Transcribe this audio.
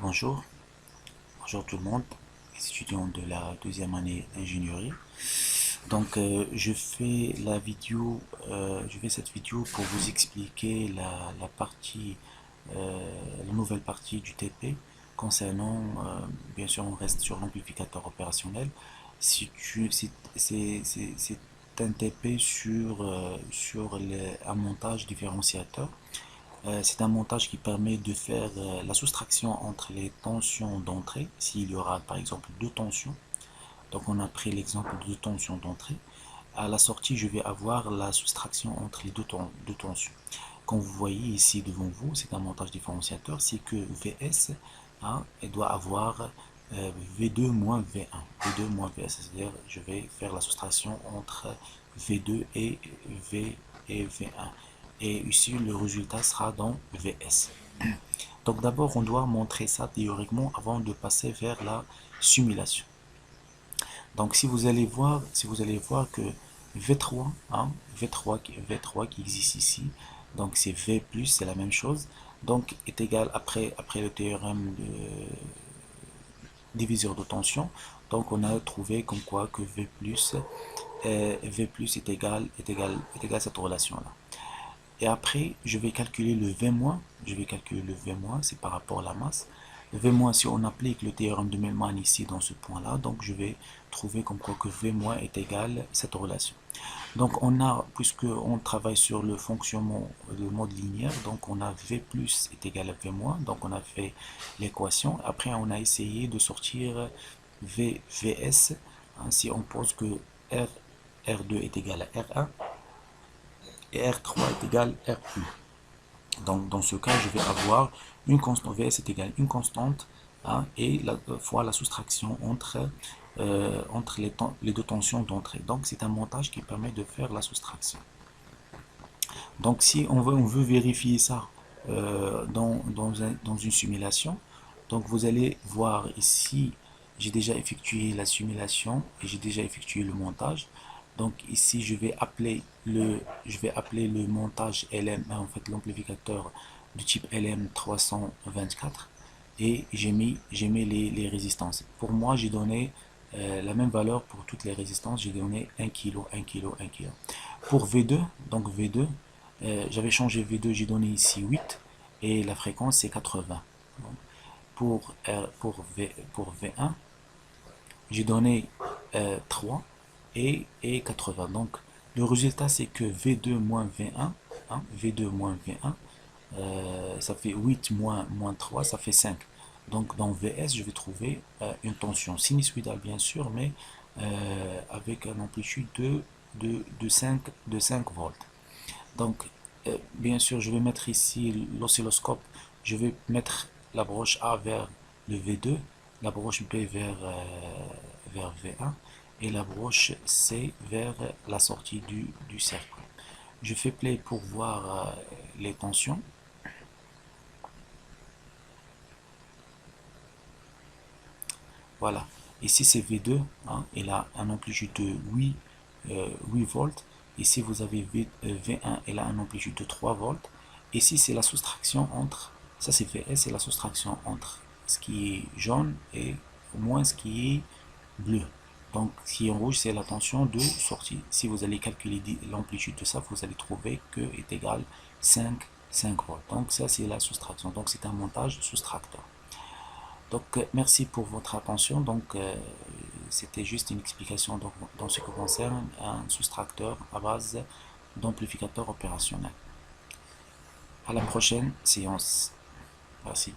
Bonjour, bonjour tout le monde, les étudiants de la deuxième année d'ingénierie. Je fais je fais cette vidéo pour vous expliquer la nouvelle partie du TP concernant, bien sûr, on reste sur l'amplificateur opérationnel. C'est un TP sur un montage différenciateur. C'est un montage qui permet de faire la soustraction entre les tensions d'entrée, s'il y aura par exemple deux tensions. Donc on a pris l'exemple de deux tensions d'entrée. À la sortie, je vais avoir la soustraction entre les deux tensions. Comme vous voyez ici devant vous, c'est un montage différenciateur, c'est que VS elle doit avoir V2 moins V1. V2 moins VS, c'est-à-dire je vais faire la soustraction entre V2 et V1. Et ici, le résultat sera dans VS. Donc d'abord, on doit montrer ça théoriquement avant de passer vers la simulation. Donc si vous allez voir que V3, V3 qui existe ici, donc c'est V plus, c'est la même chose, donc est égal après le théorème de diviseur de tension, donc on a trouvé comme quoi que V plus est égal à cette relation-là. Et après, je vais calculer le V-, c'est par rapport à la masse. Le V-, si on applique le théorème de Mellmann ici dans ce point-là, donc je vais trouver comme quoi que V- est égal à cette relation. Donc puisque on travaille sur le fonctionnement de mode linéaire, donc on a V plus est égal à V-, donc on a fait l'équation. Après, on a essayé de sortir VS, si on pose que R2 est égal à R1, et R3 est égal à RU. Donc dans ce cas, je vais avoir une constante VS est égal à une constante et fois la soustraction entre les deux tensions d'entrée. Donc c'est un montage qui permet de faire la soustraction. Donc si on veut vérifier ça dans une simulation, donc vous allez voir ici, j'ai déjà effectué la simulation et j'ai déjà effectué le montage. Donc ici, je vais appeler le montage LM, en fait l'amplificateur du type LM324 et j'ai mis les résistances. Pour moi, j'ai donné la même valeur pour toutes les résistances, j'ai donné 1 kg, 1 kg, 1 kg. Pour V2, donc V2, j'avais changé V2, j'ai donné ici 8 et la fréquence c'est 80. Pour V1, j'ai donné 3 et 80. Donc le résultat c'est que V2 moins V1, V2 moins V1, ça fait 8 moins 3, ça fait 5. Donc dans VS, je vais trouver une tension sinusoïdale bien sûr, mais avec une amplitude de 5 volts. Donc, bien sûr, je vais mettre ici l'oscilloscope. Je vais mettre la broche A vers le V2, la broche B vers V1 et la broche C vers la sortie du cercle. Je fais play pour voir les tensions. Voilà. Ici, c'est V2. Il a un amplitude de 8 volts. Ici, vous avez V1, il a un amplitude de 3 volts. Ici, c'est la soustraction entre, ça c'est VS, c'est la soustraction entre ce qui est jaune et moins ce qui est bleu. Donc, ce qui est en rouge, c'est la tension de sortie. Si vous allez calculer l'amplitude de ça, vous allez trouver que est égal 5 volts. Donc, ça, c'est la soustraction. Donc, c'est un montage soustracteur. Donc, merci pour votre attention. Donc, c'était juste une explication dans ce qui concerne un soustracteur à base d'amplificateur opérationnel. À la prochaine séance. Merci.